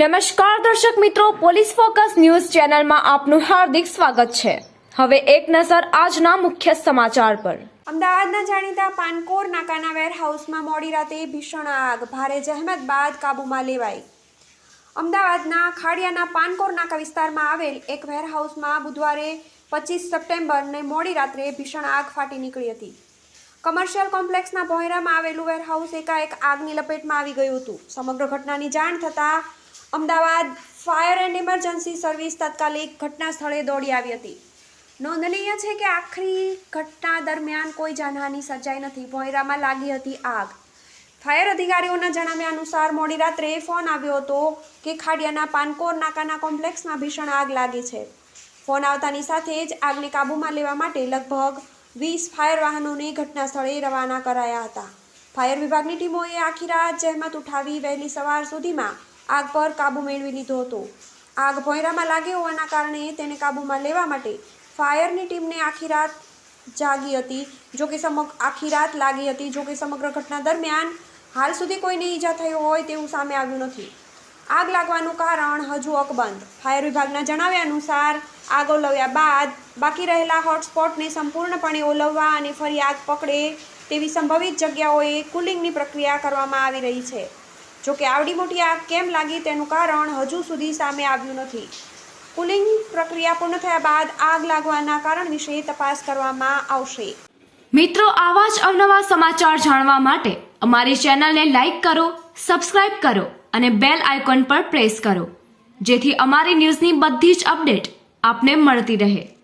નમસ્કાર દર્શક મિત્રો, પોલીસ ફોકસ ન્યૂઝ ચેનલમાં આપનું હાર્દિક સ્વાગત છે। હવે એક નજર આજના મુખ્ય સમાચાર પર। અમદાવાદના જાણીતા પાનકોર નાકાના વેરહાઉસમાં મોડી રાતે ભીષણ આગ, ભારે જહેમત બાદ કાબૂમાં લેવાઈ। અમદાવાદના ખાડિયાના પાનકોર નાકા વિસ્તારમાં આવેલ એક વેરહાઉસમાં બુધવારે 25 સપ્ટેમ્બરને મોડી રાત્રે ભીષણ આગ ફાટી નીકળી હતી। કમર્શિયલ કોમ્પ્લેક્સના ભોંયરામાં આવેલું વેરહાઉસ એકાએક આગની લપેટમાં આવી ગયું હતું। સમગ્ર ઘટનાની જાણ થતાં Ahmedabad fire and emergency service તાત્કાલિક ઘટના સ્થળે દોડી આવી હતી। નોંધનીય છે કે આખરી ઘટના દરમિયાન કોઈ જાનહાનિ સર્જાઈ નથી। ભોંયરામાં લાગી હતી આગ। ફાયર અધિકારીઓના જણાવ્યા અનુસાર મોડી રાત્રે ફોન આવ્યો હતો કે ખાડિયાના પાનકોર નાકાના કોમ્પ્લેક્સમાં ભીષણ આગ લાગી છે। ફોન આવતાની સાથે જ આગને કાબૂમાં લેવા માટે લગભગ 20 ફાયર વાહનોને ઘટના સ્થળે રવાના કરાયા હતા। ફાયર વિભાગની ટીમોએ આખી રાત જહેમત ઉઠાવી વહેલી સવાર સુધીમાં આગ પર કાબૂ મેળવી લીધો હતો। આગ ભોંયરામાં લાગી હોવાના કારણે તેને કાબૂમાં લેવા માટે ફાયરની ટીમને આખી રાત લાગી હતી। જોકે સમગ્ર ઘટના દરમિયાન હાલ સુધી કોઈને ઈજા થઈ હોય તેવું સામે આવ્યું નથી। આગ લાગવાનું કારણ હજુ અકબંધ। ફાયર વિભાગના જણાવ્યા અનુસાર આગ ઓલવ્યા બાદ બાકી રહેલા હોટસ્પોટને સંપૂર્ણપણે ઓલવવા અને ફરી આગ પકડે તેવી સંભવિત જગ્યાઓએ કુલિંગની પ્રક્રિયા કરવામાં આવી રહી છે। જોકે આવડી મોટી આગ કેમ લાગી તેનું કારણ હજુ સુધી સામે આવ્યું નથી। કુલિંગ પ્રક્રિયા પૂર્ણ થયા બાદ આગ લાગવાના કારણ વિશે તપાસ કરવામાં આવશે। મિત્રો, આવા જ અવનવા સમાચાર જાણવા માટે અમારી ચેનલને લાઈક કરો, સબસ્ક્રાઇબ કરો અને બેલ આઇકોન પર પ્રેસ કરો, જેથી અમારી ન્યૂઝની બધી જ અપડેટ આપને મળતી રહે।